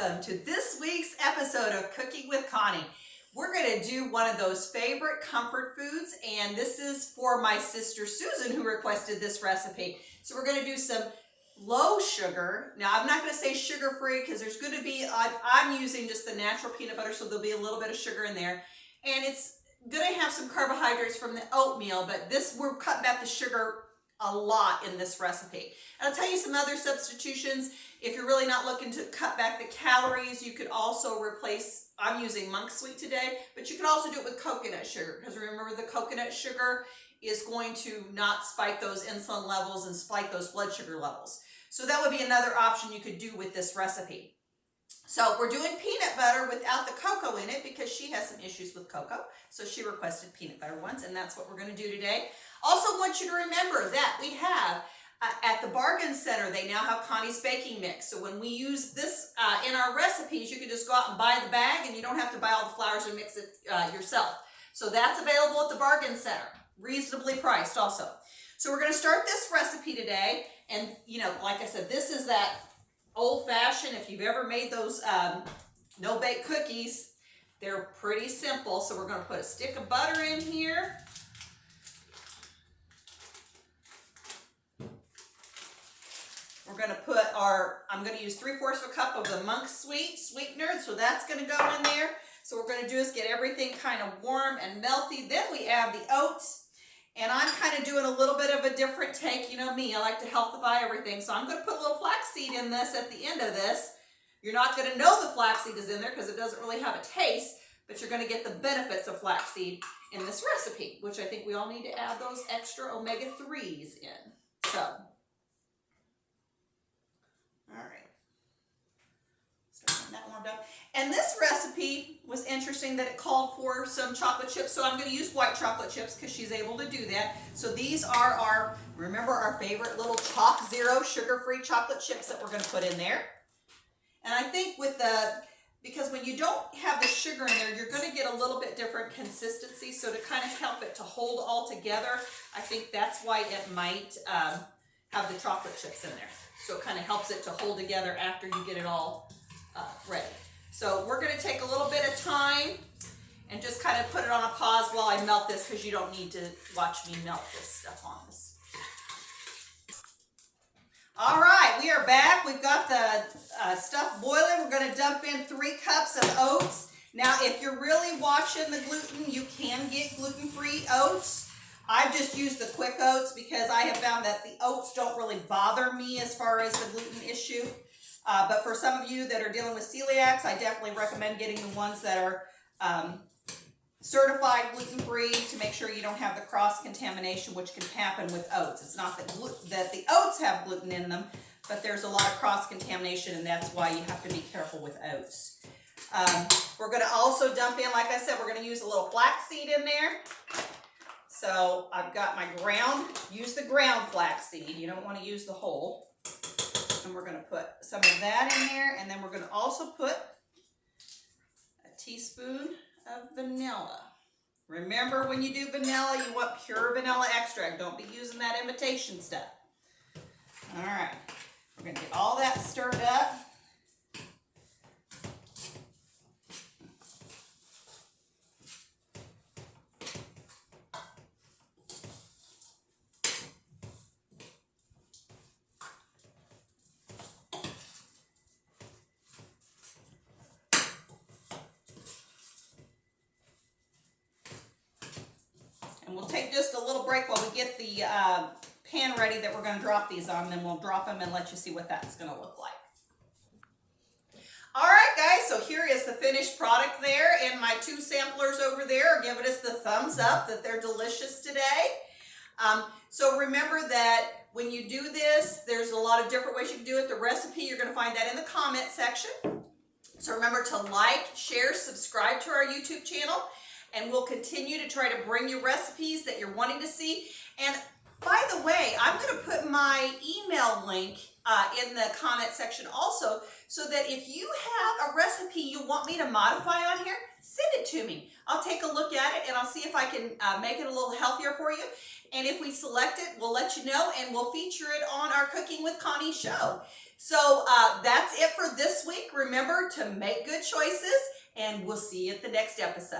welcome to this week's episode of Cooking with Connie. We're going to do one of those favorite comfort foods, and this is for my sister Susan who requested this recipe. So we're going to do some low sugar. Now I'm not going to say sugar free because there's going to be, I'm using just the natural peanut butter, so there'll be a little bit of sugar in there. And it's going to have some carbohydrates from the oatmeal, but this, we're cutting back the sugar a lot in this recipe. And I'll tell you some other substitutions. If you're really not looking to cut back the calories, you could also replace, I'm using monk sweet today, but you could also do it with coconut sugar, because remember the coconut sugar is going to not spike those insulin levels and spike those blood sugar levels. So that would be another option you could do with this recipe. So we're doing peanut butter without the cocoa in it because she has some issues with cocoa. So she requested peanut butter once, and that's what we're going to do today. Also want you to remember that we have at the bargain center, they now have Connie's baking mix. So when we use this in our recipes, you can just go out and buy the bag and you don't have to buy all the flours and mix it yourself. So that's available at the bargain center, reasonably priced also. So we're going to start this recipe today. And you know, like I said, this is that old-fashioned, if you've ever made those no-bake cookies, they're pretty simple. So we're going to put a stick of butter in here. We're going to put I'm going to use 3/4 cup of the monk sweetener, so that's going to go in there. So what we're going to do is get everything kind of warm and melty. Then we add the oats, and I'm kind of doing a little bit of a different take. You know me, I like to healthify everything, so I'm going to put a little flaxseed in this at the end of this. You're not going to know the flaxseed is in there because it doesn't really have a taste, but you're going to get the benefits of flaxseed in this recipe, which I think we all need to add those extra omega-3s in. So, all right. Start getting that warmed up. And this recipe was interesting that it called for some chocolate chips, so I'm going to use white chocolate chips because she's able to do that. So these are our, remember, our favorite little Chalk Zero sugar-free chocolate chips that we're going to put in there. And I think with because when you don't have the sugar in there, you're going to get a little bit different consistency. So to kind of help it to hold all together, I think that's why it might have the chocolate chips in there. So it kind of helps it to hold together after you get it all ready. So we're going to take a little bit of time and just kind of put it on a pause while I melt this, because you don't need to watch me melt this stuff on this. All right, we are back. We've got the stuff boiling. We're going to dump in 3 cups of oats. Now, if you're really watching the gluten, you can get gluten-free oats. I've just used the quick oats because I have found that the oats don't really bother me as far as the gluten issue. But for some of you that are dealing with celiacs, I definitely recommend getting the ones that are certified gluten-free to make sure you don't have the cross-contamination, which can happen with oats. It's not that the oats have gluten in them, but there's a lot of cross-contamination, and that's why you have to be careful with oats. We're going to also dump in, like I said, we're going to use a little flaxseed in there. So I've got my ground, use the ground flaxseed. You don't want to use the whole. And we're going to put some of that in there. And then we're going to also put a teaspoon of vanilla. Remember, when you do vanilla, you want pure vanilla extract. Don't be using that imitation stuff. All right. We're going to get all that stirred up. And we'll take just a little break while we get the pan ready that we're going to drop these on. Then we'll drop them and let you see what that's going to look like. All right, guys. So here is the finished product there. And my 2 samplers over there are giving us the thumbs up that they're delicious today. So remember that when you do this, there's a lot of different ways you can do it. The recipe, you're going to find that in the comment section. So remember to like, share, subscribe to our YouTube channel. And we'll continue to try to bring you recipes that you're wanting to see. And by the way, I'm going to put my email link in the comment section also, so that if you have a recipe you want me to modify on here, send it to me. I'll take a look at it and I'll see if I can make it a little healthier for you. And if we select it, we'll let you know and we'll feature it on our Cooking with Connie show. So that's it for this week. Remember to make good choices and we'll see you at the next episode.